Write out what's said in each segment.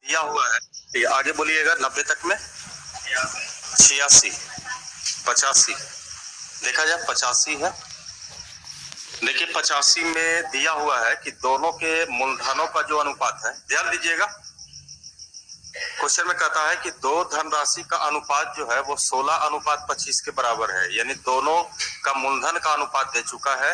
दिया हुआ है, ये आगे बोलिएगा 90 तक में 86 85 देखा जाए 85 है। देखिए 85 में दिया हुआ है कि दोनों के मूलधनों का जो अनुपात है, ध्यान दीजिएगा क्वेश्चन में कहता है कि दो धनराशि का अनुपात जो है वो 16:25 के बराबर है, यानी दोनों का मूलधन का अनुपात दे चुका है।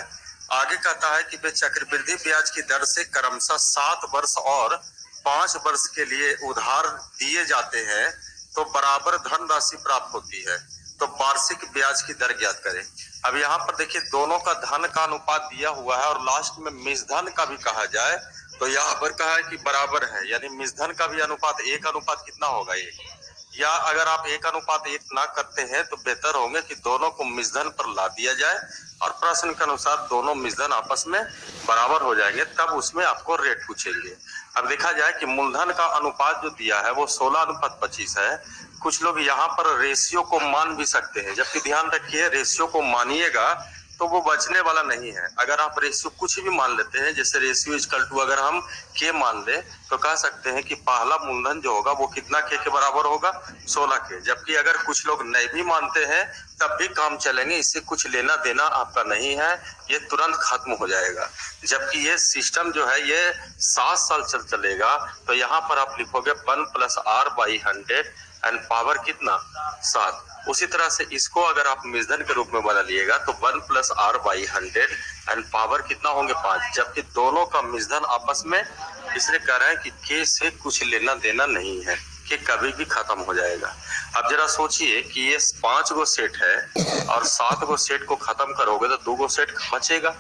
आगे कहता है कि वे चक्रवृद्धि ब्याज की दर से क्रमशः 7 वर्ष और 5 वर्ष के लिए उधार दिए जाते हैं तो बराबर धनराशि प्राप्त होती है। तो वार्षिक ब्याज की दर ज्ञात करें। अब यहाँ पर देखिए दोनों का धन का अनुपात दिया हुआ है और लास्ट में मिश्रधन का भी कहा जाए तो यहाँ पर कहा है कि बराबर है, यानी मिश्रधन का भी अनुपात 1 कितना होगा 1, या अगर आप 1:1 ना करते हैं तो बेहतर होंगे कि दोनों को मिश्रधन पर ला दिया जाए और प्रश्न के अनुसार दोनों मिश्रधन आपस में बराबर हो जाएंगे, तब उसमें आपको रेट पूछेंगे। अब देखा जाए कि मूलधन का अनुपात जो दिया है वो 16:25 है। कुछ लोग यहाँ पर रेशियो को मान भी सकते हैं, जबकि ध्यान रखिए रेशियो को मानिएगा तो वो बचने वाला नहीं है। अगर आप रेशियो कुछ भी मान लेते हैं, जैसे रेशियो इक्वल टू अगर हम के मान ले तो कह सकते हैं कि पहला मूलधन जो होगा वो कितना के बराबर होगा 16 के। जबकि अगर कुछ लोग नहीं भी मानते हैं तब भी काम चलेंगे, इससे कुछ लेना देना आपका नहीं है, ये तुरंत खत्म हो जाएगा। जबकि ये सिस्टम जो है ये 7 साल चलेगा। तो यहाँ पर आप लिखोगे 1 + r/100 एंड पावर कितना 7। उसी तरह से इसको अगर आप मिश्रधन के रूप में बना लिएगा तो 1 + r/100 एंड पावर कितना होंगे 5। जबकि दोनों का मिश्रधन आपस में इसलिए कह रहे हैं कि के से कुछ लेना देना नहीं है, कि कभी भी खत्म हो जाएगा। अब जरा सोचिए कि ये 5 गो सेट है और 7 गो सेट को खत्म करोगे तो 2 गो सेट बचेगा।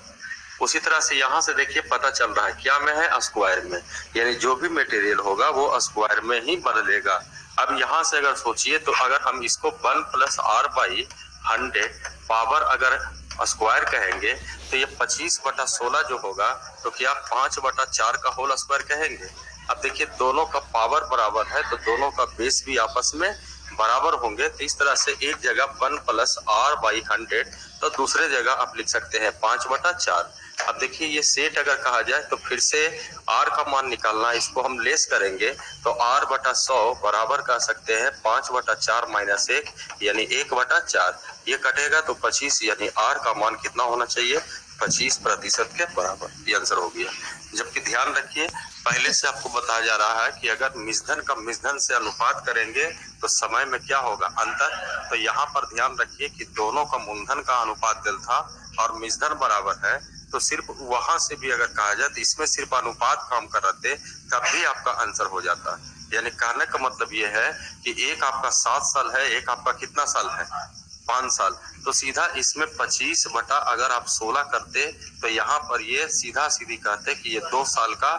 उसी तरह से यहाँ से देखिए पता चल रहा है क्या में है स्क्वायर में, यानी जो भी मटेरियल होगा वो स्क्वायर में ही बदलेगा। अब यहाँ से अगर सोचिए तो अगर हम इसको 1 + r/100 पावर अगर स्क्वायर कहेंगे तो ये 25/16 जो होगा तो क्या 5/4 का होल स्क्वायर कहेंगे। अब देखिए दोनों का पावर बराबर है तो दोनों का बेस भी आपस में बराबर होंगे। तो इस तरह से एक जगह 1 + r/100 तो दूसरे जगह आप लिख सकते हैं 5/4। अब देखिए ये सेट अगर कहा जाए तो फिर से r का मान निकालना, इसको हम लेस करेंगे तो r/100 बराबर कह सकते हैं 5/4 - 1 यानी 1/4। ये कटेगा तो 25, यानी r का मान कितना होना चाहिए 25% के बराबर। ये आंसर हो गया। जबकि ध्यान रखिए पहले से आपको बताया जा रहा है कि अगर मिश्रधन का मिश्रधन से अनुपात करेंगे तो समय में क्या होगा अंतर। तो यहाँ पर ध्यान रखिए कि दोनों का मूलधन का अनुपात दिल था और मिश्रधन बराबर है, तो सिर्फ वहां से भी अगर कहा जाए तो इसमें सिर्फ अनुपात काम कर रहे थे तब भी आपका आंसर हो जाता। यानी कहने का मतलब ये है कि एक आपका 7 साल है, एक आपका कितना साल है 5 साल, तो सीधा इसमें 25 बटा अगर आप 16 करते तो यहाँ पर ये सीधा सीधी कहते कि ये 2 साल का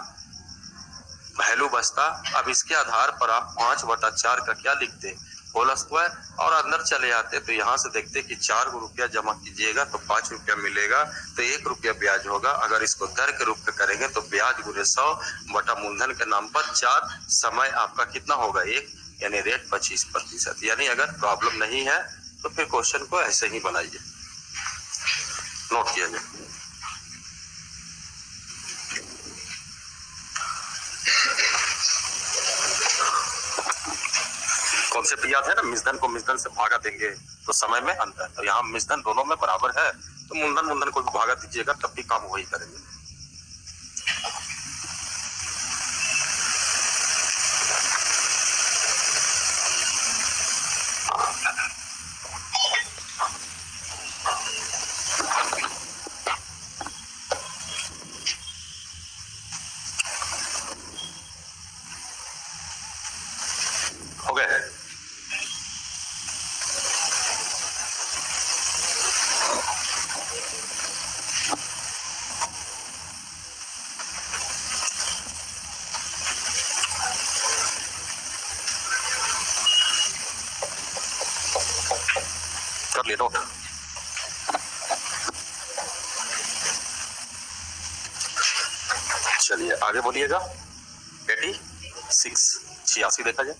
वैल्यू बचता। अब इसके आधार पर आप 5/4 का क्या लिखते होल स्क्वायर और अंदर चले आते तो यहाँ से देखते कि 4 रुपया जमा कीजिएगा तो 5 रुपया मिलेगा, तो 1 रुपया ब्याज होगा। अगर इसको दर के रूप में करेंगे तो ब्याज × 100 बटा मूलधन के नाम पर 4, समय आपका कितना होगा 1, यानी रेट 25%। यानी अगर प्रॉब्लम नहीं है तो फिर क्वेश्चन को ऐसे ही बनाइए, नोट किया जाए। कॉन्सेप्ट याद है ना, मिश्रधन को मिश्रधन से भागा देंगे तो समय में अंतर। तो यहाँ मिश्रधन दोनों में बराबर है तो मूलधन को भागा दीजिएगा तब भी काम वही करेंगे। हो गए कर लिए नोट। चलिए आगे बोलिएगा 86 देखा जाए।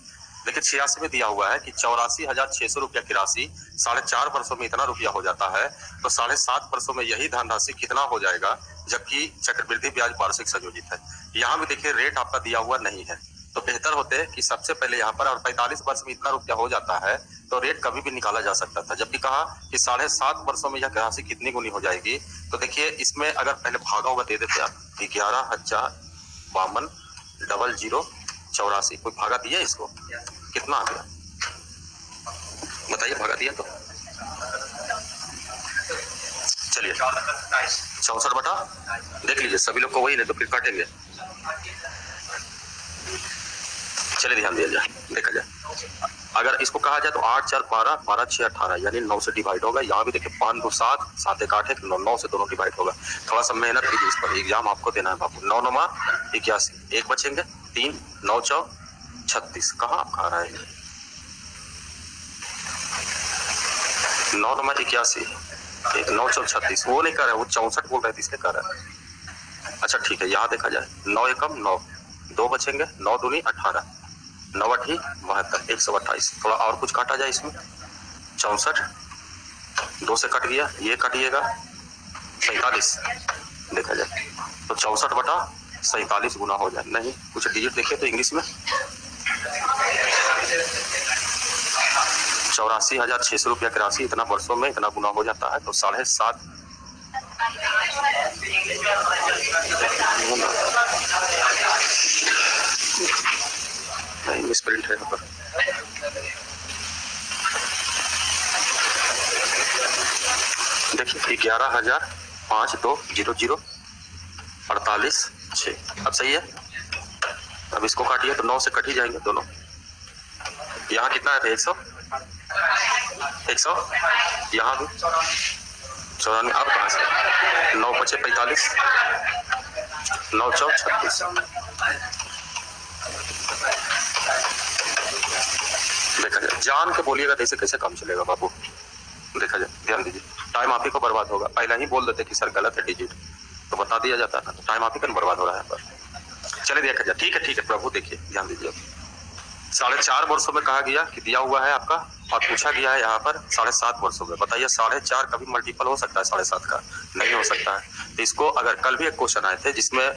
लेकिन 86 में दिया हुआ है कि 84,600 रुपया की राशि 4.5 वर्षों में इतना रुपया हो जाता है तो 7.5 वर्षों में यही धनराशि कितना हो जाएगा, जबकि चक्रवृद्धि ब्याज वार्षिक संयोजित है। यहाँ भी देखिए रेट आपका दिया हुआ नहीं है, तो बेहतर होते कि सबसे पहले यहाँ पर, और 45 वर्ष में इतना रुपया हो जाता है तो रेट कभी भी निकाला जा सकता था। जबकि कहा कि 7.5 वर्षों में यह राशि कितनी गुनी हो जाएगी, तो देखिए इसमें अगर पहले भागा हुआ दे देते आप 11,52,00,84, कोई भागा दिया इसको, कितना आ गया बताइए, भागा दिया तो चलिए 64 बटा, देख लीजिए सभी लोग को वही, नहीं तो फिर काटेंगे। चलिए ध्यान दिया जाए, देखा जाए अगर इसको कहा जाए तो 8 4 12 12 6 18 यानी 9 से डिवाइड होगा। यहाँ भी देखिए 5 2 7 7 1 8 1 9, 9 से दोनों डिवाइड होगा। थोड़ा सा मेहनत कीजिए इस पर, एग्जाम आपको देना है बाबू। 9 9 81, एक बचेंगे 3 9 4 36, कहाँ आ रहा है 9 9 81, 1 9 4 36, वो नहीं कर रहा है, वो 64 बोल रहे थे इसलिए कर रहा है। अच्छा ठीक है, यहाँ देखा जाए 9 एकम 9, 2 बचेंगे 9 दूनी 18, 9 8 72, 128। थोड़ा और कुछ काटा जाए इसमें, 64 2 से कट गया, ये कटिएगा 47, देखा जाए तो 64 बटा 47 गुना हो जाए। नहीं कुछ डिजिट देखिए तो इंग्लिश में 84,600 रुपया की राशि इतना वर्षों में इतना गुना हो जाता है। तो 7.5 नहीं मिसप्रिंट है यहाँ पर, देखिए 11,5,2,00,48 6, अब सही है। अब इसको काटिए तो 9 से कट ही जाएंगे दोनों। यहाँ कितना है 100 यहाँ भी 94, अब कहाँ से 9 बचे 45, 9 4 36, देखा जाए जान के बोलिएगा कैसे कैसे काम चलेगा बाबू, देखा जाए ध्यान दीजिए। टाइम आप ही को बर्बाद होगा, पहले ही बोल देते कि सर गलत है डिजिट तो बता दिया जाता था, तो टाइम आप ही का बर्बाद हो रहा है पर। चलिए देखा जाए, ठीक है प्रभु, देखिए ध्यान दीजिए। 4.5 वर्षों में कहा गया कि दिया हुआ है आपका, और पूछा गया है यहाँ पर 7.5 वर्षों में। बताइए 4.5 कभी मल्टीपल हो सकता है 7.5 का? नहीं हो सकता है। तो इसको अगर कल भी एक क्वेश्चन आए थे जिसमें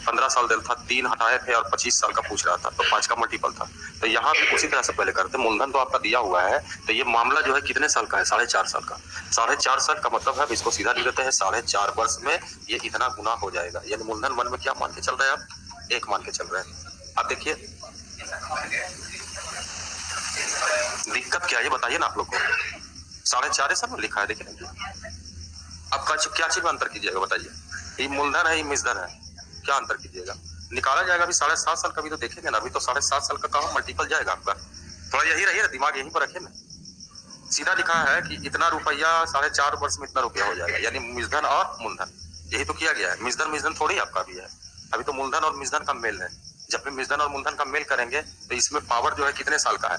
15 साल दिल था, 3 हटाए थे और 25 साल का पूछ रहा था, तो 5 का मल्टीपल था। तो यहाँ भी उसी तरह से पहले करते, मूलधन तो आपका दिया हुआ है, तो ये मामला जो है कितने साल का है? 4.5 साल का। 4.5 साल का मतलब है, इसको सीधा लिख देते हैं 4.5 वर्ष में ये इतना गुना हो जाएगा। यानी मूलधन 1 में क्या मान के चल रहे हैं आप? 1 मान के चल रहे हैं। अब देखिए दिक्कत क्या है ये बताइए ना आप लोग को। 4.5 सर में लिखा है, देखिए अब क्या चीज में अंतर कीजिएगा बताइए? ये मूलधन है, ये मिसधन है, क्या अंतर कीजिएगा? निकाला जाएगा। अभी 7.5 साल का भी तो देखेंगे ना, अभी तो 7.5 साल का कहाँ मल्टीपल जाएगा आपका? थोड़ा यही रहिए ना, दिमाग यहीं पर रखे ना। सीधा लिखा है कि इतना रुपया 4.5 वर्ष में इतना रुपया हो जाएगा, यानी मिसधन और मूलधन, यही तो किया गया है। मिसधन थोड़ी आपका भी है, अभी तो मूलधन और मिसधन का मेल है। जब भी मिसधन और मूलधन का मेल करेंगे तो इसमें पावर जो है कितने साल का है?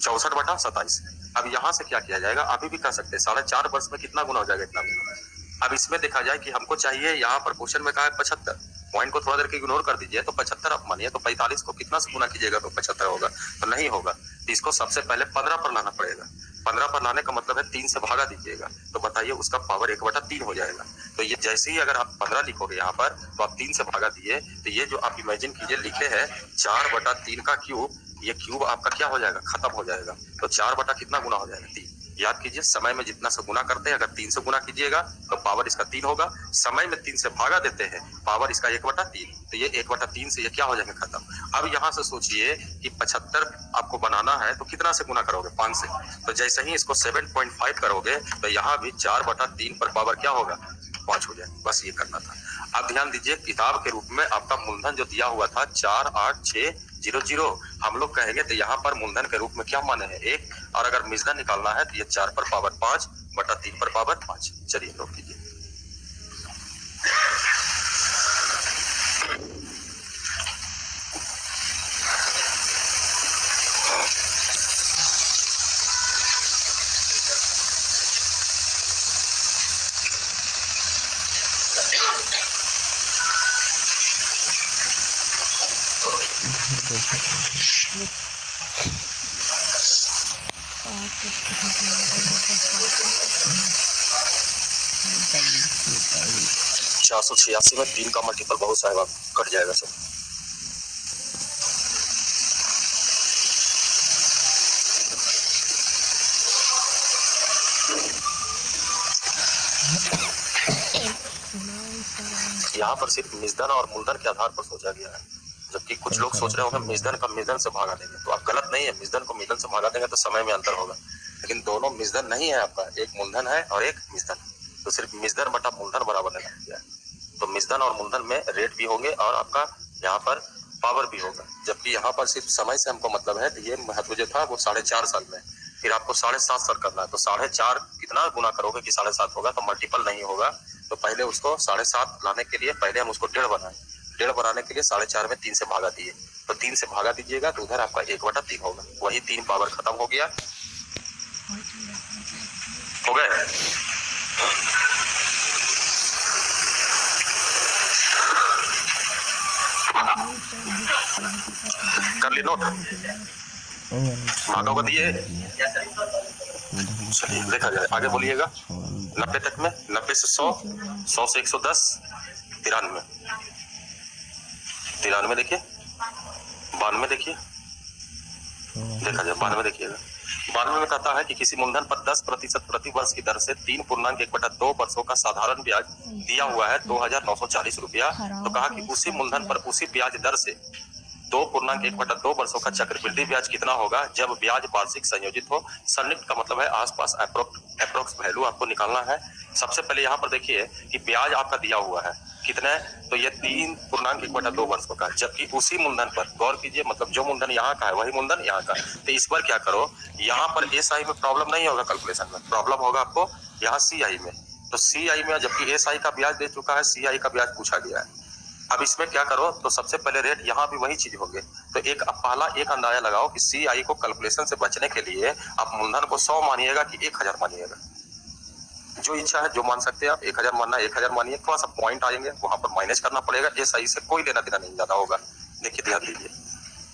64 बटा 27। अब यहाँ से क्या किया जाएगा? अभी भी कर सकते हैं 4.5 वर्ष में कितना गुना हो जाएगा, इतना गुना। अब इसमें देखा जाए कि हमको चाहिए, यहाँ पर क्वेश्चन में कहा है 75, पॉइंट को थोड़ा देर के इग्नोर कर दीजिए, तो 75 आप मानिए, तो 45 को कितना से गुना कीजिएगा तो 75 होगा? तो नहीं होगा। तो इसको सबसे पहले 15 पर लाना पड़ेगा। 15 पर लाने का मतलब है 3 से भागा दीजिएगा, तो बताइए उसका पावर 1/3 हो जाएगा। तो ये जैसे ही अगर आप 15 लिखोगे यहाँ पर, तो आप 3 से भागा दिए, तो ये जो आप इमेजिन कीजिए लिखे है 4/3 का क्यूब, ये क्यूब आपका क्या हो जाएगा? खत्म हो जाएगा। तो 4 बटा कितना गुना हो जाएगा? 3। याद कीजिए, समय में जितना से गुना करते हैं, अगर 3 से गुना कीजिएगा तो पावर इसका 3 होगा। समय में 3 से भागा देते हैं, पावर इसका 1/3, तो ये 1/3 से ये क्या हो जाएगा? खत्म। अब यहाँ से सोचिए कि 75 आपको बनाना है तो कितना से गुना करोगे? 5 से। तो जैसे ही इसको 7.5 करोगे तो यहाँ भी 4/3 पर पावर क्या होगा? 5 हो जाए। बस ये करना था। अब ध्यान दीजिए, किताब के रूप में आपका मूलधन जो दिया हुआ था 48600, हम लोग कहेंगे तो यहाँ पर मूलधन के रूप में क्या माने हैं? 1, और अगर मिसधन निकालना है तो ये 4 पर पावर 5/3 पर पावर 5। चलिए नोट कीजिए। में 3 का मल्टीपल बहुत साहब कट जाएगा सब। यहाँ पर सिर्फ मिश्रण और मूलधन के आधार पर सोचा गया है, जबकि कुछ लोग सोच रहे होंगे मिश्रण का मिश्रण से भागा देंगे, तो आप गलत नहीं है। मिश्रण को मिश्रण से भागा देंगे तो समय में अंतर होगा, लेकिन दोनों मिश्रण नहीं है आपका, एक मूलधन है और एक मिश्रण, तो सिर्फ मिश्रण बटा मूलधन बराबर लगा दिया है। तो मिश्रण और मूलधन में रेट भी होंगे और आपका यहाँ पर पावर भी होगा, जबकि यहाँ पर सिर्फ समय से हमको मतलब है। तो ये महत्व जो था वो 4.5 साल में, फिर आपको 7.5 साल करना है, तो 4.5 कितना गुना करोगे कि 7.5 होगा, तो मल्टीपल नहीं होगा। तो पहले उसको 7.5 लाने के लिए पहले हम उसको 1.5 बनाए, 1.5 बनाने के लिए 4.5 में 3 से भागा दिए, तो 3 से भागा दीजिएगा तो उधर आपका 1/3 होगा, वही 3 पावर खत्म हो गया। हो गए? कर ली नोट? भागा को दिए। चलिए देखा जाए, आगे बोलिएगा। 90 तक में 90 से 100, 100 से 110, 93, 93 देखिए, 92 देखिए, देखा जाए 92 देखिएगा। 92 में कहता है कि किसी मूलधन पर 10% प्रति वर्ष की दर से 3.1/2 वर्षों का साधारण ब्याज दिया हुआ है 2,940 रुपया। तो कहा कि उसी मूलधन पर उसी ब्याज दर से 2.1/2 वर्षों का चक्रवृद्धि ब्याज कितना होगा जब ब्याज वार्षिक संयोजित हो। सन्निहित का मतलब है आसपास, अप्रोक्स वैल्यू आपको निकालना है। सबसे पहले यहाँ पर देखिए कि ब्याज आपका दिया हुआ है कितना है, तो ये 3.1/2 वर्षों का, जबकि उसी मूलधन पर गौर कीजिए, मतलब जो मूलधन यहाँ का है वही मूलधन यहाँ का। तो इस पर क्या करो, यहाँ पर एसआई में प्रॉब्लम नहीं होगा, कैलकुलेशन में प्रॉब्लम होगा आपको यहाँ सीआई में। तो सीआई में जबकि एसआई का ब्याज दे चुका है, सीआई का ब्याज पूछा गया है। अब इसमें क्या करो, तो सबसे पहले रेट यहाँ भी वही चीज होगी। तो एक पहला एक अंदाजा लगाओ कि सीआई को कैलकुलेशन से बचने के लिए आप मूलधन को 100 मानिएगा कि 1000 मानिएगा, जो इच्छा है जो मान सकते हैं आप। 1000 मानना 1000 मानिए, थोड़ा सा पॉइंट आएंगे वहां पर माइनस करना पड़ेगा। एसआई से कोई लेना देना नहीं ज्यादा होगा। देखिए ध्यान दीजिए,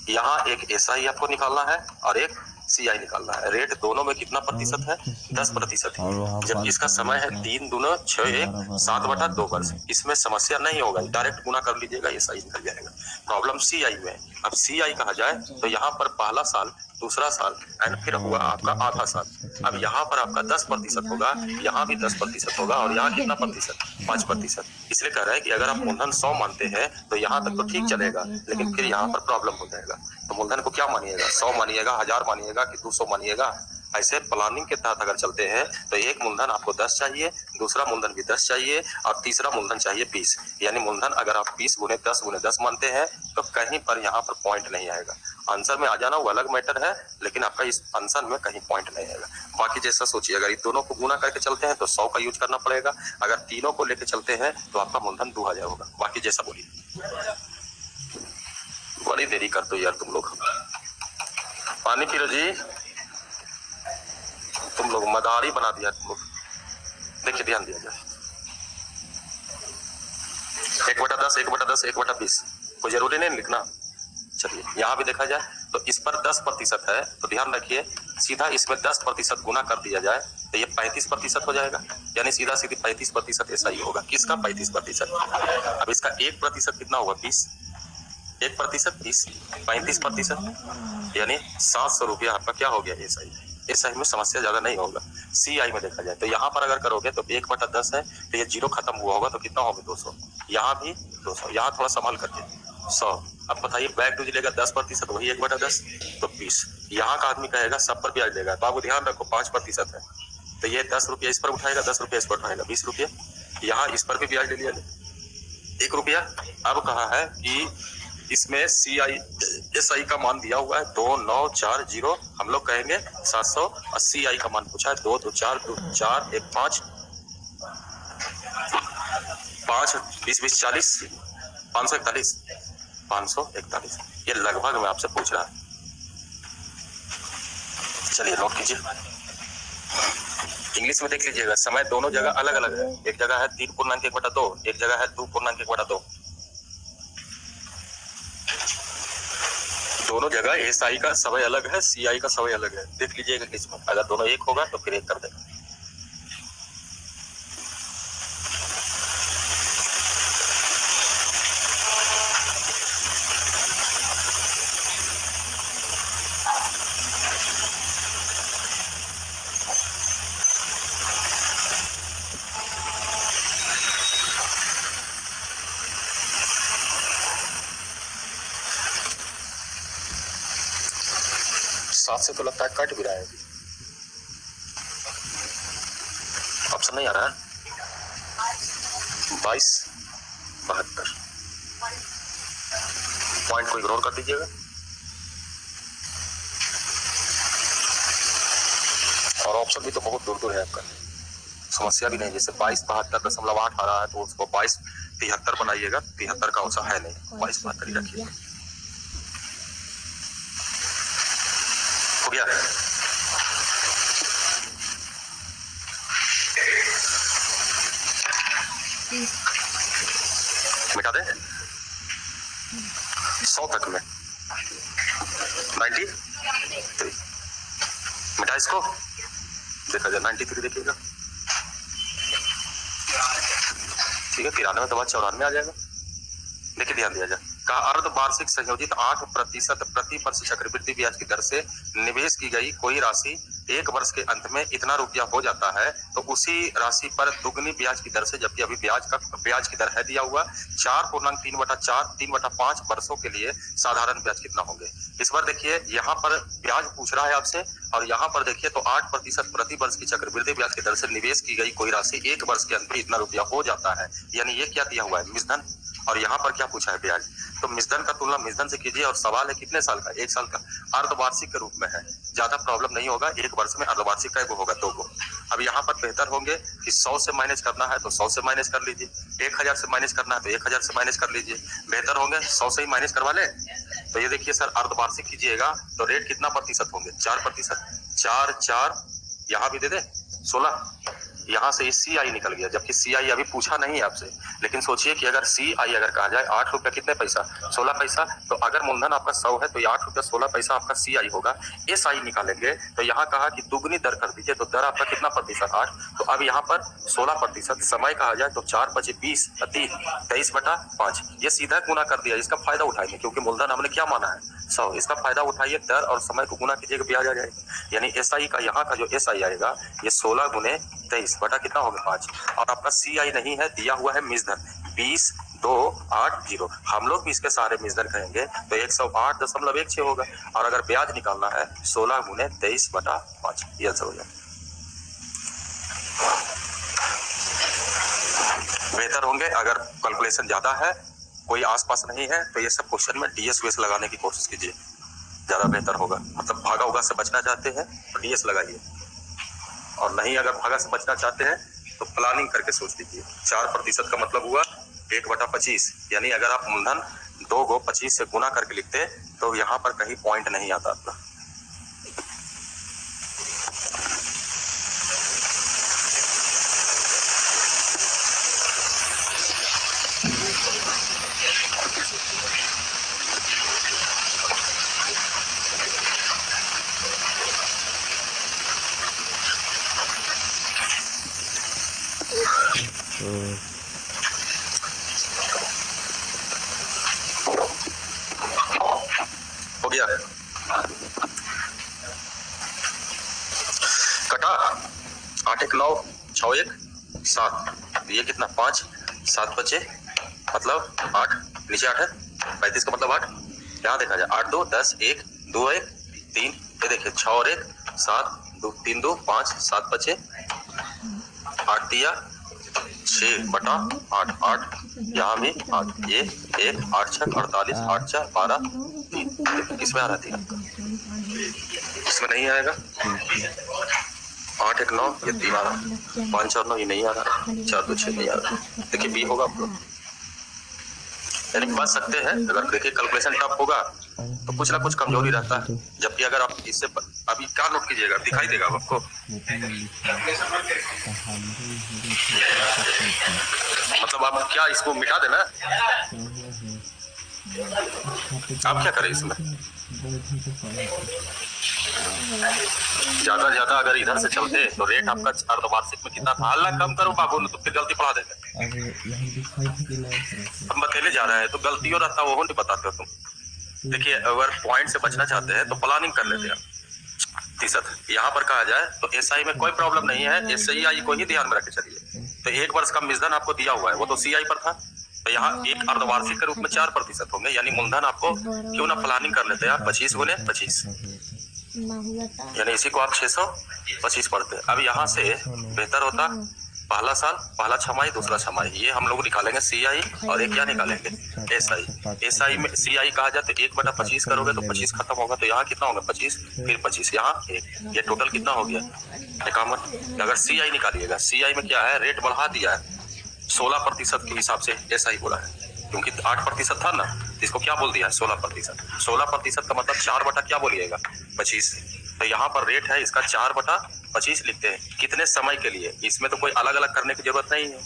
यहाँ एक एसआई आपको निकालना है और एक सीआई निकालना है। रेट दोनों में कितना प्रतिशत है, 10% है। जब इसका समय है 3 दूना 6 1 7/2 वर्ष, इसमें समस्या नहीं होगा, डायरेक्ट गुना कर लीजिएगा, एसआई निकल जाएगा। प्रॉब्लम सीआई में। अब सीआई कहा जाए तो यहाँ पर पहला साल, दूसरा साल एंड फिर हुआ आपका आधा साल। अब यहाँ पर आपका 10% होगा, यहाँ भी 10% होगा और यहाँ कितना प्रतिशत, 5%। इसलिए कह रहे हैं कि अगर आप मूलधन 100 मानते हैं तो यहाँ तक तो ठीक चलेगा, लेकिन फिर यहाँ पर प्रॉब्लम हो जाएगा। तो मूलधन को क्या मानिएगा, 100 मानिएगा, 1000 मानिएगा कि 200 मानिएगा। ऐसे प्लानिंग के तहत अगर चलते हैं तो एक मूलधन आपको 10 चाहिए, दूसरा मूलधन भी 10 चाहिए और तीसरा मूलधन चाहिए 20। यानी मूलधन अगर आप 20 गुने 10 गुने 10 मानते हैं तो कहीं पर यहाँ पर पॉइंट नहीं आएगा। आंसर में आ जाना वो अलग मैटर है, लेकिन आपका इस आंसर में कहीं पॉइंट नहीं आएगा। बाकी जैसा सोचिए, अगर इन दोनों को गुना करके चलते हैं तो 100 का यूज करना पड़ेगा, अगर तीनों को लेके चलते हैं तो आपका मूलधन 2000 होगा। बाकी जैसा बोलिए। बड़ी देरी कर दो यार तुम लोग, पानी पी लो जी, तुम लोग मदारी बना दिया तुम लोग। देखिए ध्यान दिया जाए, 1/10 1/10 1/20, कोई जरूरी नहीं लिखना। चलिए यहाँ भी देखा जाए तो इस पर 10% है, तो ध्यान रखिए सीधा इसमें 10% गुना कर दिया जाए तो ये 35% हो जाएगा, यानी सीधा सीधी 35% ऐसा ही होगा। किसका 35%? अब इसका 1% कितना होगा, 20, 1% 20, 35%, यानी 700 रुपया आपका क्या हो गया एसआई। एसआई में समस्या ज्यादा नहीं होगा। सीआई में देखा जाए तो यहाँ पर अगर करोगे तो 1/10 है तो ये 0 खत्म हुआ होगा तो कितना होगा, 200। यहाँ भी 200, यहाँ थोड़ा संभाल करके 100। अब बताइए बैक टू लेगा 10%, वही 1/10 तो 20। यहाँ का आदमी कहेगा सब पर ब्याज देगा, तो आपको ध्यान रखो 5% है तो ये 10 रुपया इस पर उठाएगा, 10 रुपया इस पर उठाएगा, 20 रुपया। यहाँ इस पर भी ब्याज ले लिया 1 रुपया। अब कहा है कि इसमें सीआई एसआई का मान दिया हुआ है 2940, हम लोग कहेंगे 700, और सीआई का मान पूछा है 2 2 4 2 4 1 5 5 20 20 40 541 541। ये लगभग मैं आपसे पूछ रहा है। चलिए नोट कीजिए, इंग्लिश में देख लीजिएगा। समय दोनों जगह अलग अलग है, एक जगह है 3.1/2, एक जगह है 2.1/2। दोनों जगह एसआई का समय अलग है, सीआई का समय अलग है। देख लीजिएगा किसमें, अगर दोनों एक होगा तो फिर एक कर देगा। 7 से तो लगता है कट भी रहा है, ऑप्शन नहीं आ रहा है। 22.72 पॉइंट को इग्नोर कर दीजिएगा और ऑप्शन भी तो बहुत दूर दूर है आपका, समस्या भी नहीं। जैसे 22.72.8 आ रहा है तो उसको 22.73 बनाइएगा, 73 का औसा है नहीं, 22.72 ही रखिएगा। हो गया? मिटा दे 100 तक में 93 मिटा इसको, देखा जाए 93 देखिएगा, ठीक है। 93 के बाद 94 आ जाएगा। देखिए ध्यान दिया जाए, का अर्धवार्षिक संयोजित 8% प्रति वर्ष चक्रवृद्धि ब्याज की दर से निवेश की गई कोई राशि 1 वर्ष के अंत में इतना रुपया हो जाता है तो उसी राशि पर दुगनी ब्याज की दर से, जबकि अभी ब्याज की दर है दिया हुआ 4.3/5 वर्षों के लिए साधारण ब्याज कितना होंगे। इस बार देखिए यहाँ पर ब्याज पूछ रहा है आपसे और यहाँ पर देखिए तो 8% प्रति वर्ष की चक्रवृद्धि ब्याज की दर से निवेश की गई कोई राशि 1 वर्ष के अंत में इतना रुपया हो जाता है, यानी ये क्या दिया हुआ है, मिश्रधन। और यहाँ पर क्या पूछा है, ब्याज। तो मिश्रधन का तुलना मिश्रधन से कीजिए और सवाल है कितने साल का, 1 साल का, अर्धवार्षिक के रूप में है, ज्यादा प्रॉब्लम नहीं होगा। 1 वर्ष में अर्धवार्षिक का एगो होगा 2 को। अब यहाँ पर बेहतर होंगे कि 100 से माइनस करना है तो 100 से माइनस कर लीजिए, 1000 से माइनस करना है तो 1000 से माइनस कर लीजिए, बेहतर होंगे 100 से ही माइनस करवा ले। तो ये देखिए सर, अर्धवार्षिक कीजिएगा तो रेट कितना प्रतिशत होंगे, 4%, 4 यहाँ भी दे दे 16, यहाँ से CI निकल गया, जबकि CI अभी पूछा नहीं है आपसे। लेकिन सोचिए कि अगर CI अगर कहा जाए 8 रुपया कितने पैसा, 16 पैसा, तो अगर मूलधन आपका 100 है तो 8 रुपया 16 पैसा आपका CI होगा। SI निकालेंगे तो यहाँ कहा कि दुगनी दर कर दीजिए, तो दर आपका कितना प्रतिशत, 8। तो अब यहाँ पर 16%, समय कहा जाए तो 4 × 5 = 20, 23/5, ये सीधा गुना कर दिया। इसका फायदा उठाएंगे क्योंकि मूलधन हमने क्या माना है, 100, इसका फायदा उठाइए, दर और समय को गुना कीजिएगा, ब्याज आ जाएगा। यानी SI का यहाँ का जो SI आएगा ये 16 × 23 बटा कितना होगा 5, और आपका CI नहीं है, दिया हुआ है मिश्रधन 20,280, हम लोग भी इसके सारे मिश्रधन कहेंगे तो 108.16 होगा। और अगर ब्याज निकालना है 16 × 23/5, ये आंसर हो जाए। बेहतर होंगे अगर कैलकुलेशन ज्यादा है, कोई आसपास नहीं है तो ये सब क्वेश्चन में DS लगाने की कोशिश कीजिए, ज्यादा बेहतर होगा। मतलब भागा उगा से बचना चाहते हैं तो DS लगाइए, और नहीं अगर भागा से बचना चाहते हैं तो प्लानिंग करके सोच लीजिए। 4% का मतलब हुआ 1/25, यानी अगर आप मूलधन 2 को 25 से गुना करके लिखते तो यहाँ पर कहीं पॉइंट नहीं आता आपका। हो गया, कटा 8 × 9 = 6 × 1 = 7, ये कितना 5, 7 बचे मतलब 8, नीचे 8 है, 35 का मतलब 8, यहाँ देखा जाए 8 2 10, 1 2 1 3, ये देखिए 6 और 1 7, 2 3 2 5, 7 बचे, 8 दिया 6/8, 8 यहाँ भी 8, ये 1 8 6 48, 8 4 12 3, इसमें आ रहा है, इसमें नहीं आएगा। 8 1 9, ये 3 आ रहा, 5 4 9 ये नहीं आ रहा, 4 2 6 नहीं आ रहा। देखिए B होगा आपको, यानी बच सकते हैं। अगर देखिए कैलकुलेशन टफ होगा तो कुछ ना कुछ कमजोरी रहता है, जबकि अगर आप इससे अभी क्या नोट कीजिएगा, दिखाई देगा आपको, मतलब आप क्या इसको मिटा देना, आप क्या करें इसमें, ज्यादा अगर इधर से चलते तो रेट आपका अर्धवार्षिक में कितना था, हल्ला कम करो बाबू, तो फिर गलती पढ़ा देंगे। हम बतेले जा रहे हैं तो गलतियों रहता वो नहीं बताते हो तुम। देखिए अगर पॉइंट से बचना चाहते हैं तो प्लानिंग कर लेते हैं। प्रतिशत यहाँ पर कहा जाए तो SI में कोई प्रॉब्लम नहीं है, SI को ही ध्यान में रख के चलिए। तो 1 वर्ष का मिश्रधन आपको दिया हुआ है, वो तो CI पर था, तो यहाँ एक अर्धवार्षिक के रूप में 4% होंगे, यानी मूलधन आपको क्यों ना प्लानिंग कर लेते हैं आप 25 × 25, यानी इसी को आप 625 पढ़ते। अब यहाँ से बेहतर होता पहला साल पहला छमाही दूसरा छमाही, ये हम लोग निकालेंगे CI और एक क्या निकालेंगे SI। SI में CI कहा जाए तो 1/25 करोगे तो 25 खत्म होगा, तो यहाँ कितना होगा 25, फिर 25 यहाँ 1, ये टोटल कितना हो गया 51। अगर CI निकालिएगा, CI में क्या है रेट बढ़ा दिया है 16% के हिसाब से SI बोला है, क्योंकि 8% था ना, इसको क्या बोल दिया है 16%। 16% का मतलब 4 बटा क्या बोलिएगा 25, तो यहाँ पर रेट है इसका 4/25 लिखते हैं। कितने समय के लिए, इसमें तो कोई अलग अलग करने की जरूरत नहीं है,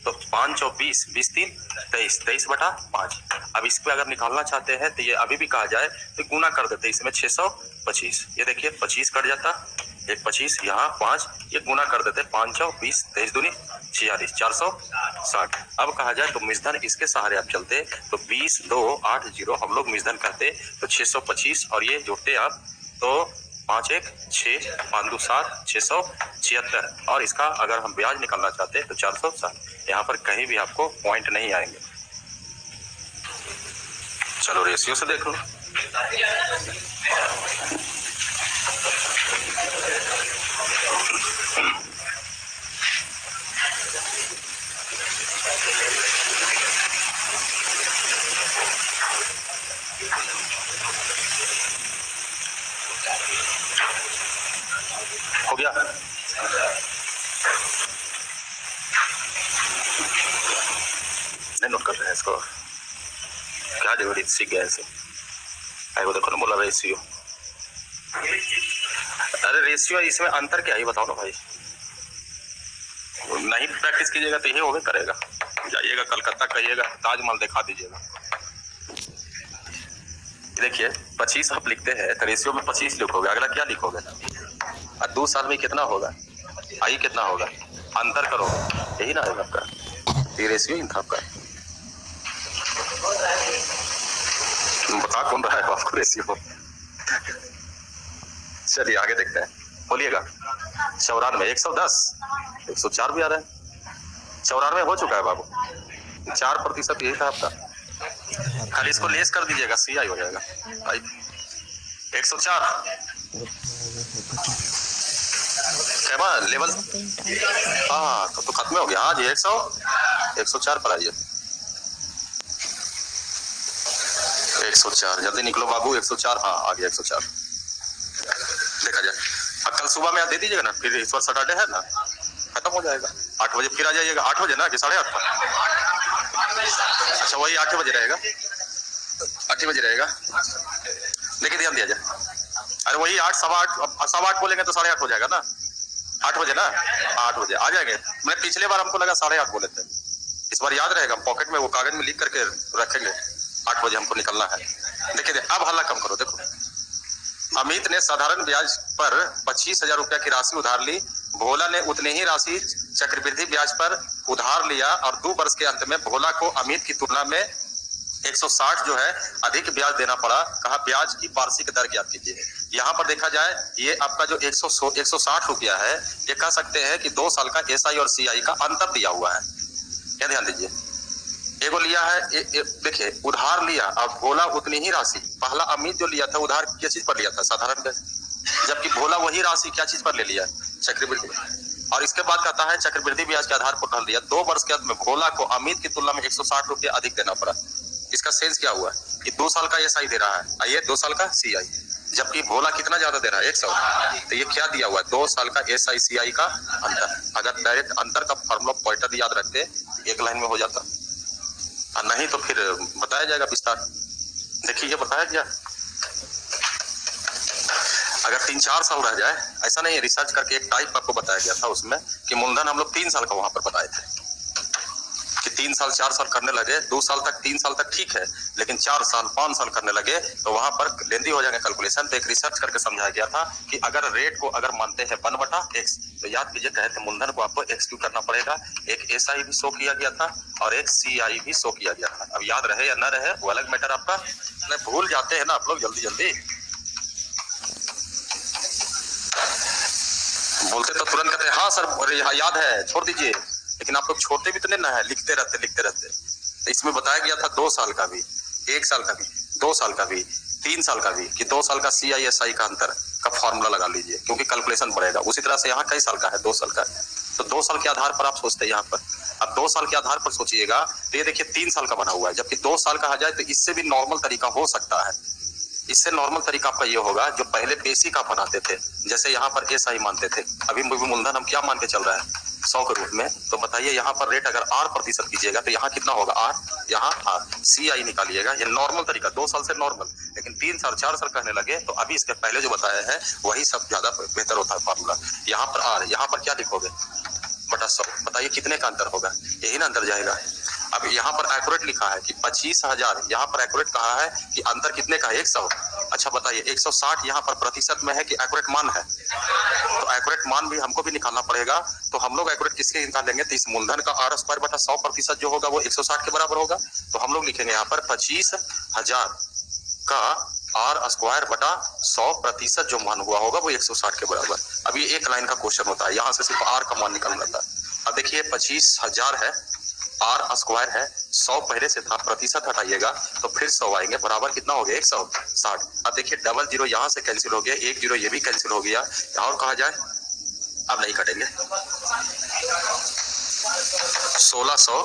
तो 5 और 20, 20 3 23, 23/5। अब इसको अगर निकालना चाहते हैं तो ये अभी भी कहा जाए तो गुना कर देते हैं इसमें 625, ये देखिए 25 कट जाता, एक 25 यहाँ 5, ये गुना कर देते 5 और 20, 23 दूनी 46, 460। अब कहा जाए तो मिश्रण इसके सहारे आप चलते तो 20 2 8 0 हम लोग मिश्रण करते तो 625 और ये जोड़ते आप तो 5 1 6 5 2 7 676, और इसका अगर हम ब्याज निकालना चाहते हैं तो 460। यहाँ पर कहीं भी आपको पॉइंट नहीं आएंगे। चलो रेशियो से देख लो। हो गया, नहीं नोट करते हैं इसको, क्या डिवाइड सीख गया ऐसे। वो देखो ना बोला रेशियो, अरे रेशियो इसमें अंतर क्या है बताओ ना भाई, नहीं प्रैक्टिस कीजिएगा तो यही होगा करेगा। जाइएगा कलकत्ता कहिएगा ताजमहल दिखा दीजिएगा। देखिए 25 आप लिखते हैं तो रेशियो में 25 लिखोगे, अगला क्या लिखोगे और 2 साल में कितना होगा, आई कितना होगा, अंतर करो, यही ना है आपका, ये रेशियो ही था आपका। बता कौन रहा है आपको रेशियो। चलिए आगे देखते हैं, बोलिएगा 94 110 104 भी आ रहा है, 94 हो चुका है बाबू, 4% यही था आपका, खाली इसको लेस कर दीजिएगा CI हो जाएगा। 104 लेवल, हाँ तो खत्म हो गया। हाँ जी 104 पर आइए, 104 जल्दी निकलो बाबू, 104 हाँ आ गया 104। देखा जाए अब कल सुबह में आप दे दीजिएगा ना, फिर इस बार सैटरडे है ना, खत्म हो जाएगा। 8 बजे फिर आ जाइएगा, 8 बजे ना कि 8:30 पर, अच्छा वही 8 बजे रहेगा, 8 बजे रहेगा, देखिए ध्यान दिया जाए। अरे वही 8 सवा 8 बोलेंगे तो 8:30 हो जाएगा ना, 8 बजे ना, 8 बजे आ जाएंगे। मैं पिछले बार हमको लगा 8:30 बोले थे, इस बार याद रहेगा, पॉकेट में वो कागज में लिख करके रखेंगे, 8 बजे हमको निकलना है। देखिए अब हल्ला कम करो, देखो अमित ने साधारण ब्याज पर 25,000 रुपया की राशि उधार ली, भोला ने उतनी ही राशि चक्रवृद्धि ब्याज पर उधार लिया और 2 वर्ष के अंत में भोला को अमित की तुलना में 160 जो है अधिक ब्याज देना पड़ा। कहा ब्याज की वार्षिक दर ज्ञात कीजिए। यहाँ पर देखा जाए ये आपका जो 160 रुपया है, ये कह सकते हैं कि 2 साल का SI और CI का अंतर दिया हुआ है। क्या ध्यान दीजिए, एगो लिया है देखिए उधार लिया और भोला उतनी ही राशि, पहला अमित जो लिया था उधार क्या चीज पर लिया था, साधारण ब्याज, जबकि भोला वही राशि क्या चीज पर ले लिया, चक्रवृद्धि। और इसके बाद कहता है चक्रवृद्धि ब्याज के आधार पर उधार लिया, 2 वर्ष के अंत में भोला को अमित की तुलना में 160 रुपया अधिक देना पड़ा। इसका सेंस क्या हुआ कि 2 साल का SI दे रहा है, ये 2 साल का CI, जबकि भोला कितना ज्यादा दे रहा है 100। तो ये क्या दिया हुआ है 2 साल का SI CI का अंतर। अगर डायरेक्ट अंतर का फॉर्मूला पॉइंटर याद रखते एक लाइन में हो जाता, और नहीं तो फिर बताया जाएगा विस्तार। देखिए ये बताया गया, अगर 3-4 साल रह जाए, ऐसा नहीं है, रिसर्च करके एक टाइप आपको बताया गया था उसमें कि मूलधन हम लोग 3 साल का वहां पर बताए थे कि 3 साल 4 साल करने लगे, 2 साल तक 3 साल तक ठीक है, लेकिन 4 साल 5 साल करने लगे तो वहां पर लेंदी हो जाएंगे कैलकुलेशन। तो एक रिसर्च करके समझाया गया था कि अगर रेट को अगर मानते हैं 1/x, तो याद कीजिए कहे थे मूलधन को आपको एक्सक्यूट करना पड़ेगा। एक SI भी शो किया गया था और एक CI भी शो किया गया था। अब याद रहे या न रहे वो अलग मैटर आपका, भूल जाते हैं ना आप लोग जल्दी जल्दी, बोलते तो तुरंत कहते हैं हाँ सर याद है छोड़ दीजिए, लेकिन आप लोग छोड़ते भी तो नहीं ना है, लिखते रहते। तो इसमें बताया गया था 2 साल का भी, 1 साल का भी, 2 साल का भी, 3 साल का भी, कि 2 साल का CISI का अंतर का फॉर्मूला लगा लीजिए, क्योंकि कैलकुलेशन बढ़ेगा। उसी तरह से यहाँ कई साल का है, 2 साल का, तो 2 साल के आधार पर आप सोचते हैं यहाँ पर। अब 2 साल के आधार पर सोचिएगा तो ये देखिए 3 साल का बना हुआ है, जबकि 2 साल का आ जाए तो इससे भी नॉर्मल तरीका हो सकता है। इससे नॉर्मल तरीका आपका ये होगा, जो पहले बेसिक आप बनाते थे, जैसे यहाँ पर SI मानते थे, अभी मूलधन हम क्या मान के चल रहे हैं 100 के रूप में, तो बताइए यहाँ पर रेट अगर 8% कीजिएगा तो यहाँ कितना होगा 8, यहाँ 8, CI निकालिएगा। ये नॉर्मल तरीका 2 साल से नॉर्मल, लेकिन 3 साल 4 साल कहने लगे तो अभी इसके पहले जो बताया है वही सब ज्यादा बेहतर होता है फार्मूला। यहाँ पर R, यहाँ पर क्या लिखोगे बटा 100, बताइए कितने का अंतर होगा, यही ना अंदर जाएगा। अब यहाँ पर एक्यूरेट लिखा है कि 25,000, यहाँ पर एक्यूरेट कहा है कि अंतर कितने का है 100। अच्छा बताइए 160 यहाँ पर प्रतिशत में है कि एक्यूरेट मान है, तो एक्यूरेट मान भी हमको भी निकालना पड़ेगा। तो हम लोग एक्यूरेट किसके निकालेंगे, तो इस मूलधन का R² बटा 100% जो होगा वो 160 के बराबर होगा। तो हम लोग लिखेंगे यहाँ पर 25,000 का R² बटा 100% जो मान हुआ होगा वो 160 के बराबर। अब ये एक लाइन का क्वेश्चन होता है, यहाँ से सिर्फ R का मान निकल जाता है। अब देखिए 25,000 है, R² है, 100 पहले से था, प्रतिशत हटाइएगा तो फिर 100 आएंगे, बराबर कितना हो गया 160। अब देखिए डबल जीरो यहाँ से कैंसिल हो गया, 1 जीरो ये भी कैंसिल हो गया, और कहा जाए अब नहीं कटेंगे, 1600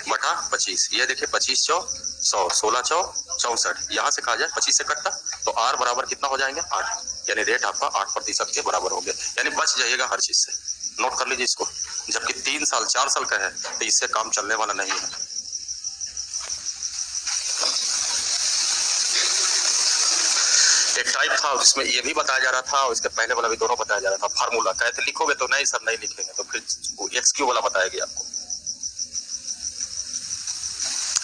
बटा 25, ये देखिए 25 चौ 100, 16 चौ 64, यहाँ से कहा जाए 25 से कटता तो R बराबर कितना हो जाएंगे 8, यानी रेट आपका 8% के बराबर हो गया, यानी बच जाइएगा हर चीज से। नोट कर लीजिए इसको, जबकि 3 साल 4 साल का है तो इससे काम चलने वाला नहीं है। एक टाइप था जिसमें ये भी बताया जा रहा था और इसके पहले वाला भी दोनों बताया जा रहा था, फार्मूला कहते लिखोगे तो नहीं सर नहीं लिखेंगे, तो फिर XQ वाला बताया गया आपको,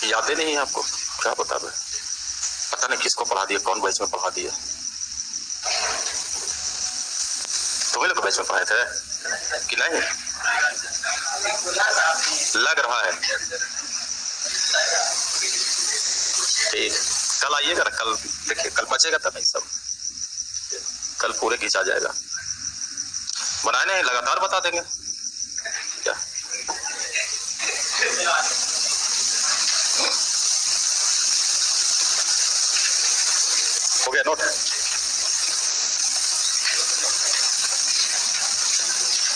याद ही नहीं है आपको, क्या बता दे, पता नहीं किसको पढ़ा दिया, कौन बैच में पढ़ा दिया, तो वही लोग बैच में पढ़ाए थे कि नहीं, लग रहा है। ठीक, कल आइएगा ना, कल देखिए कल बचेगा तो नहीं सब, कल पूरे खींचा जाएगा, बनाए नहीं लगातार बता देंगे क्या। हो गया नोट,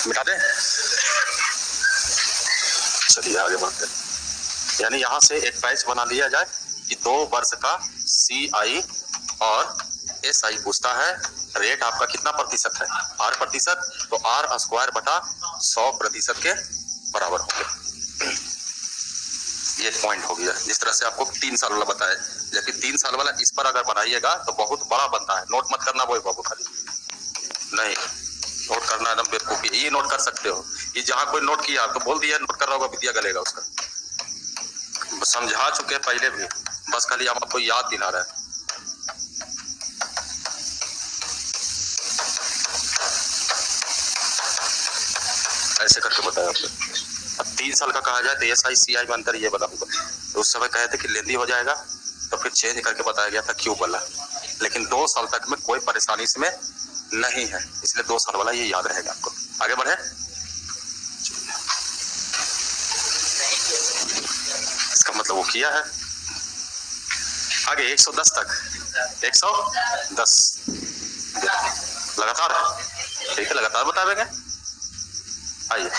मिटा दे, चलिए आगे बढ़ते हैं। यानी यहाँ से एक बैच बना लिया जाए कि 2 वर्ष का CI और SI पूछता है, रेट आपका कितना प्रतिशत है 8%, तो R² बटा 100% के बराबर हो गया। ये पॉइंट हो गया, जिस तरह से आपको 3 साल वाला बताया, जबकि 3 साल वाला इस पर अगर बनाइएगा तो बहुत बड़ा बनता है। नोट मत करना वो बाबू, खाली नहीं नोट करना एकदम बेवकूफी, ये नोट कर सकते हो, ये जहां कोई नोट किया तो बोल दिया नोट कर रहा होगा, विद्या गलेगा उसका, समझा चुके पहले भी, बस खाली हम आपको याद दिला रहे हैं। ऐसे करके बताया आपने। अब 3 साल का कहा जाए तो SI CI में अंतर ये बना होगा, तो उस समय कहे थे कि लेंदी हो जाएगा, तो फिर चेंज करके बताया गया था क्यों वाला, लेकिन 2 साल तक में कोई परेशानी इसमें नहीं है, इसलिए 2 साल वाला ये याद रहेगा आपको। आगे बढ़े, इसका मतलब वो किया है आगे 110 तक, 110 लगातार है, ठीक है लगातार बता देंगे। आइए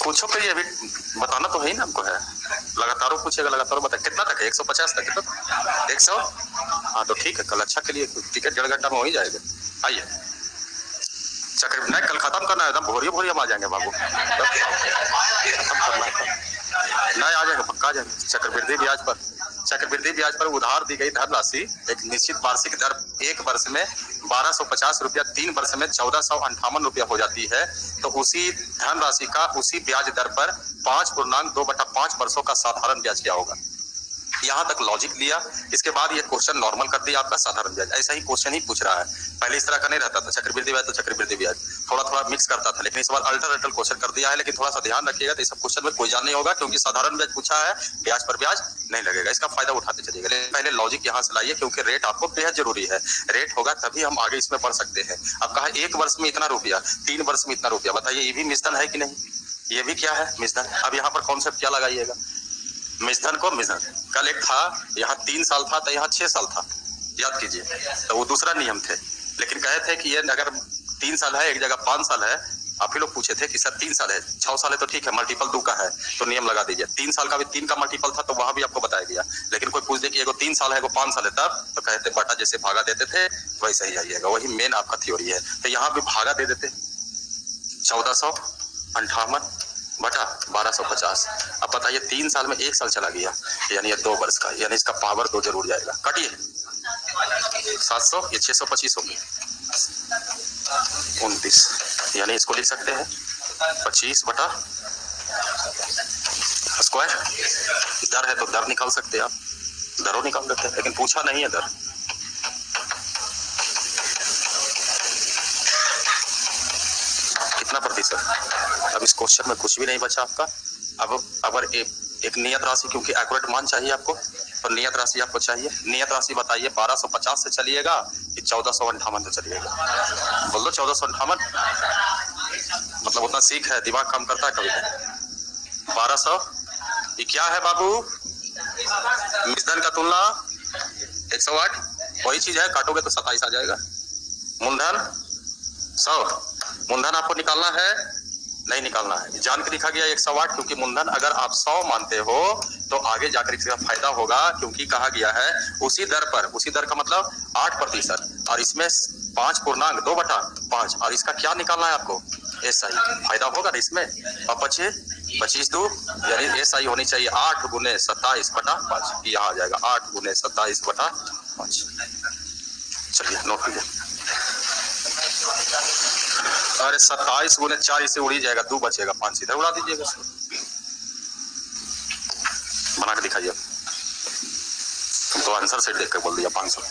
पूछो कि अभी बताना तो है ही ना हमको, है लगातार पूछेगा, लगातार बता कितना तक है 150 तक, कितना 100, हाँ तो ठीक है, कल अच्छा के लिए टिकट 1.5 घंटा में हो ही जाएगा। आइए चक्र नहीं कल खत्म करना है, एकदम भोरिया भोरिया हम आ जाएंगे बाबू, नहीं आ जाएगा पक्का आ जाएगा। चक्रवृद्धि ब्याज पर उधार दी गई धनराशि एक निश्चित वार्षिक दर 1 वर्ष में 1250 रुपया, 3 वर्ष में 1458 रुपया हो जाती है, तो उसी धनराशि का उसी ब्याज दर पर 5.2/5 वर्षों का साधारण ब्याज क्या होगा। यहाँ तक लॉजिक लिया, इसके बाद ये क्वेश्चन नॉर्मल कर दिया आपका साधारण ब्याज, ऐसा ही क्वेश्चन ही पूछ रहा है। पहले इस तरह का नहीं रहता था, चक्रवृद्धि ब्याज तो चक्रवृद्धि ब्याज थोड़ा थोड़ा मिक्स करता था, लेकिन इस बार अल्टरनेटिव क्वेश्चन कर दिया है। लेकिन थोड़ा सा ध्यान रखिएगा, तो इस क्वेश्चन में कोई जान नहीं होगा, क्योंकि साधारण ब्याज पूछा है, ब्याज पर ब्याज नहीं लगेगा, इसका फायदा उठाते चलिएगा। लेकिन पहले लॉजिक यहाँ से लाइए, क्योंकि रेट आपको बेहद जरूरी है, रेट होगा तभी हम आगे इसमें बढ़ सकते हैं। अब कहा 1 वर्ष में इतना रुपया, 3 वर्ष में इतना रुपया, बताइए ये भी मिश्रण है कि नहीं, ये भी क्या है मिश्रण। अब यहाँ पर कॉन्सेप्ट क्या लगाइएगा, मिश्रण को मिश्रण, कल एक था यहाँ 3 साल था तो यहाँ 6 साल था, याद कीजिए। तो वो दूसरा नियम थे, लेकिन कहे थे कि ये अगर 3 साल है, एक जगह 5 साल है। आप ही लोग पूछे थे कि सर 3 साल है, 6 साल है तो ठीक है, मल्टीपल 2 का है तो नियम लगा दीजिए। 3 साल का भी 3 का मल्टीपल था तो वहां भी आपको बताया गया। लेकिन कोई पूछ दे कि एगो 3 साल है एगो 5 साल है, तब तो कहते बटा जैसे भागा देते थे वैसे ही आइएगा। वही मेन आपका थ्योरी है। तो यहाँ भी भागा दे देते 1458 बटा 1250। अब बताइए 3 साल में 1 साल चला गया, यानी ये 2 वर्ष का, यानी इसका पावर 2 जरूर जाएगा। काटिए 700, ये 625 हो गया 29, यानी इसको लिख सकते हैं 25 बटा स्क्वायर। दर है तो दर निकाल सकते हैं आप, दरों निकाल लेते हैं, लेकिन पूछा नहीं है दर। कितना प्रतिशत? अब इस क्वेश्चन में कुछ भी नहीं बचा आपका। अब अगर एक नियत राशि, क्योंकि एक्यूरेट मान चाहिए आपको, तो नियत राशि आपको चाहिए। नियत राशि बताइए 1250 से चलिएगा कि 1458 से चलिएगा? बोल दो 1458। मतलब उतना सीख है, दिमाग काम करता है कभी। 1200 ये क्या है बाबू? मिश्रण का तुलना 108, वही चीज है, काटोगे तो 27 आ जाएगा। मूलधन 100, मूलधन आपको निकालना है, नहीं निकालना है, जान के लिखा गया 108, क्योंकि मूलधन अगर आप 100 मानते हो तो आगे जाकर इसका फायदा होगा, क्योंकि कहा गया है उसी दर पर, उसी दर का मतलब 8%, और इसमें 5.2/5, और इसका क्या निकालना है आपको? SI। फायदा होगा ना इसमें। और 25 2, यानी SI होनी चाहिए 8 गुने 27/5, यहाँ आ जाएगा 8 गुने 27/5। चलिए नोट कीजिए। अरे 27 गुने 4 इसे उड़ी जाएगा, 2 बचेगा, 5 सीधा उड़ा दीजिएगा इसको। बना के दिखाइए। तुम तो आंसर सेट देख कर बोल दिया 500।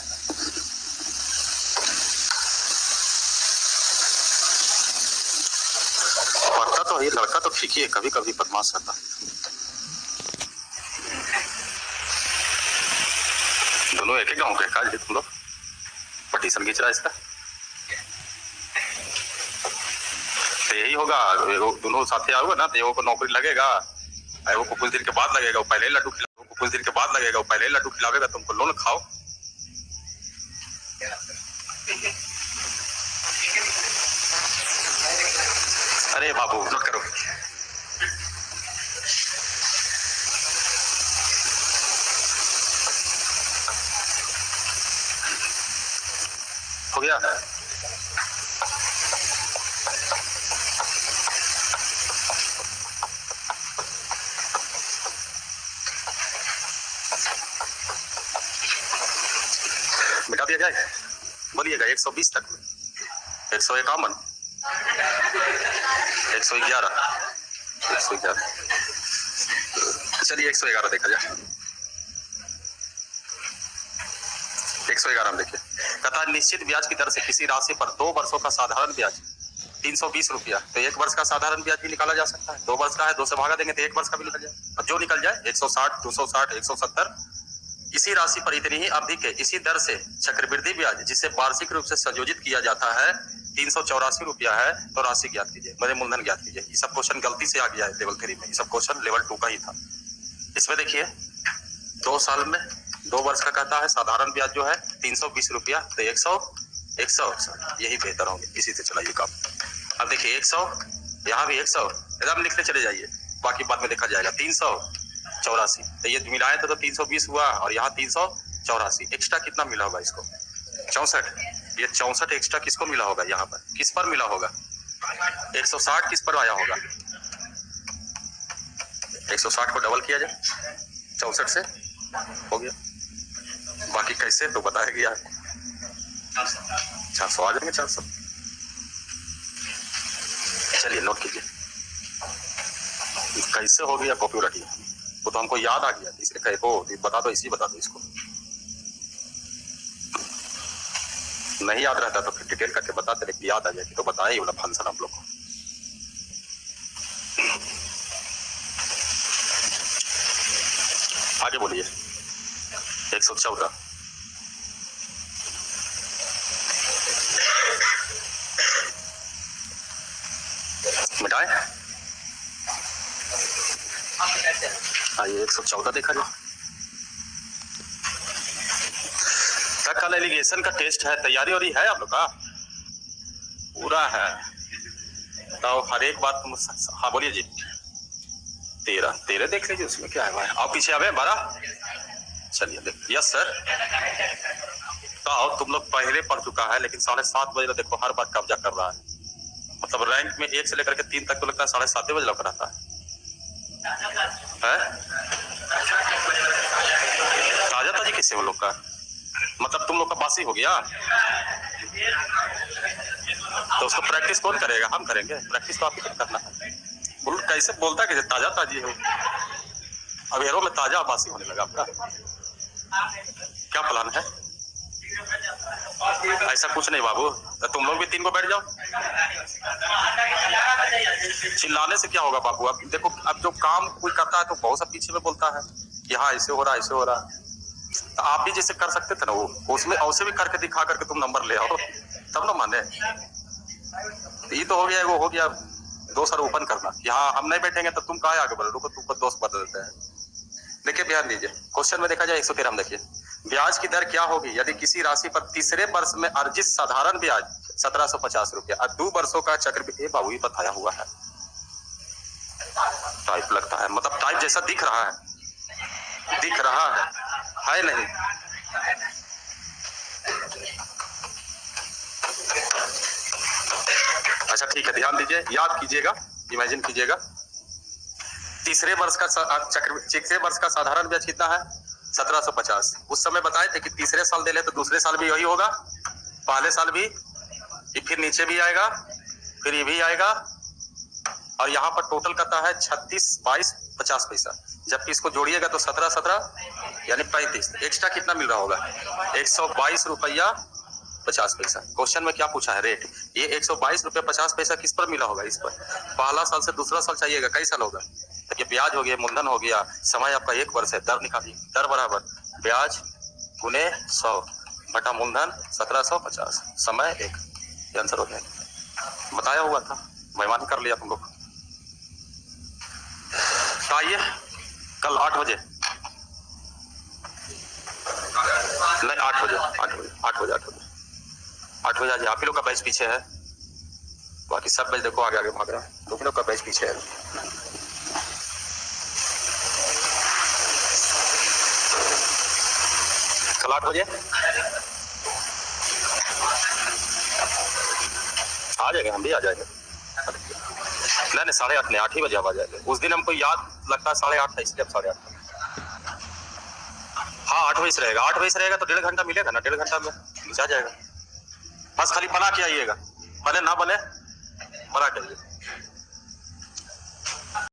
पढ़ता तो ये लड़का तो ठीक ही है, कभी कभी बदमाश रहता। दोनों एक ही गाँव के काज तुम लोग, पटीशन खींच रहा है इसका। तो यही होगा, दोनों साथे आओगे ना तो एगो को नौकरी लगेगा, एगो को कुछ दिन के बाद लगेगा, वो पहले ही लड्डू खिलाएगा, कुछ दिन के बाद लगेगा, वो पहले ही लड्डू खिलावेगा, तुमको लोन खाओ। अरे बाबू नोट करो। हो गया? मिटा दिया जाए? बोलिएगा 120 तक में, 151, 111, 111। चलिए 111 देखा जाए। 111 में देखिए, कहता है निश्चित ब्याज की दर से किसी राशि पर 2 वर्षों का साधारण ब्याज 320 रुपया। तो 1 वर्ष का साधारण ब्याज भी निकाला जा सकता है। 2 वर्ष का है, 2 से भागा देंगे तो 1 वर्ष का भी निकल जाए। अब जो निकल जाए 160, 260, 170, इसी राशि पर इतनी ही अवधि के इसी दर से चक्रवृद्धि ब्याज, जिसे वार्षिक रूप से संयोजित किया जाता है, 384 रुपया है। तो राशि ज्ञात कीजिए, मेरे मूलधन ज्ञात कीजिए। ये सब क्वेश्चन गलती से आ गया है लेवल 3 में, ये सब क्वेश्चन लेवल 2 का ही था। इसमें देखिए 2 साल में 2 वर्ष का कहता है साधारण ब्याज जो है 320 रुपया, तो 100 यही बेहतर होंगे, इसी से चलाइए काम। अब देखिए 100, यहाँ भी 100, एकदम लिखते चले जाइए, बाकी बाद में देखा जाएगा। 384, तो ये मिलाए तो 320 हुआ, और यहाँ 384, एक्स्ट्रा कितना मिला होगा इसको? 64। ये 64 एक्स्ट्रा किसको मिला होगा? यहाँ पर किस पर मिला होगा? 160 किस पर आया होगा? 160 को डबल किया जाए 64 से, हो गया। बाकी कैसे तो बताया गया, 400 आ जाएंगे, 400। चलिए नोट कीजिए कैसे हो गया, कॉपी रखिए। वो तो हमको याद आ गया, इसलिए कहे को बता दो, इसी बता दो इसको। नहीं याद रहता तो फिर डिटेल करके बताते, लेकिन याद आ जाएगी तो बताया ही वाला फंक्शन आप लोग को। आगे बोलिए। 114, मिटाए। आइए 114 देखा जाए। का साल एलिगेशन का टेस्ट है, तैयारी और है आप लोग का पूरा है। तो हर एक बात तुम, हाँ बोलिए जी। 13 देख लीजिए, उसमें क्या है भाई। आप पीछे आवे 12, चलिए देख। Yes sir. तो तुम लोग पहले पढ़ चुका है, लेकिन 7:30 बजे देखो हर बार कब्जा कर रहा है। मतलब रैंक में 1 से लेकर के 3 तक तो लगता है 7:30 बजे लौट रहता है। ताजा ताजी किससे वो लोग का, मतलब तुम लोग का बासी हो गया तो उसको प्रैक्टिस कौन करेगा? हम करेंगे प्रैक्टिस, तो आपको करना है। बोल कैसे बोलता है, कैसे ताजा ताजी हो, अवेयरों में ताजा बासी होने लगा आपका। क्या प्लान है? ऐसा कुछ नहीं बाबू, तो तुम लोग भी 3 को बैठ जाओ। चिल्लाने से क्या होगा बाबू? अब देखो, अब जो काम कोई करता है तो बहुत सब पीछे में बोलता है कि हाँ ऐसे हो रहा ऐसे हो रहा। तो आप भी जैसे कर सकते थे ना, वो उसमें औसे भी करके दिखा करके तुम नंबर ले आओ, तब ना माने। ये तो हो गया, वो हो गया 2 सर ओपन करना कि हाँ हम नहीं बैठेंगे तो तुम कहाँ आगे बढ़ो, रुको तुमको दोस्त बदल देते हैं। देखिए ध्यान दीजिए, क्वेश्चन में देखा जाए 113 में देखिए, ब्याज की दर क्या होगी यदि किसी राशि पर तीसरे वर्ष में अर्जित साधारण ब्याज 1750 रुपया और 2 वर्षों का चक्रवृद्धि, बाबू बताया हुआ है। टाइप लगता है, मतलब टाइप जैसा दिख रहा है नहीं। अच्छा ठीक है, ध्यान दीजिए, याद कीजिएगा, इमेजिन कीजिएगा। तीसरे वर्ष का साधारण ब्याज कितना है? 1750। उस समय बताए थे कि तीसरे साल दे ले तो दूसरे साल भी वही होगा, पहले साल भी, फिर नीचे भी आएगा, फिर ये भी आएगा, और यहाँ पर टोटल करता है 36, 22, 50 पैसा। जबकि इसको जोड़िएगा तो 17 यानी 35। एक्स्ट्रा कितना मिल रहा होगा? 122 रुपया 50 पैसा। क्वेश्चन में क्या पूछा है? रेट। ये 122 रुपया 50 पैसा किस पर मिला होगा? इस पर। पहला साल से दूसरा साल चाहिएगा, कई साल होगा? ये ब्याज हो गया, मूलधन हो गया, समय आपका 1 वर्ष है। दर निकालिए, दर बराबर ब्याज गुने 100 बटा मूलधन 1750, समय 1। ये आंसर हो गया, बताया हुआ था, बेईमानी कर लिया तुम लोग। तो आइए कल 8 बजे, नहीं 8 बजे आज आप ही लोग का बैच पीछे है, बाकी सब बैच देखो आगे आगे भाग रहा है, तुम लोग का बैच पीछे है। कल 8 बजे आ जाएंगे, हम भी आ जाएंगे। नहीं 8:30 नहीं, 8 ही बजे हम आ जाएंगे। उस दिन हमको याद लगता है 8:30 था, इसलिए 8:30। हाँ 8 बजे से रहेगा, 8 बजे से रहेगा तो 1.5 घंटा मिलेगा ना, 1.5 घंटा में नीचे आ जाएगा। बस खाली बना के आइएगा, बने ना बने बना के आइए।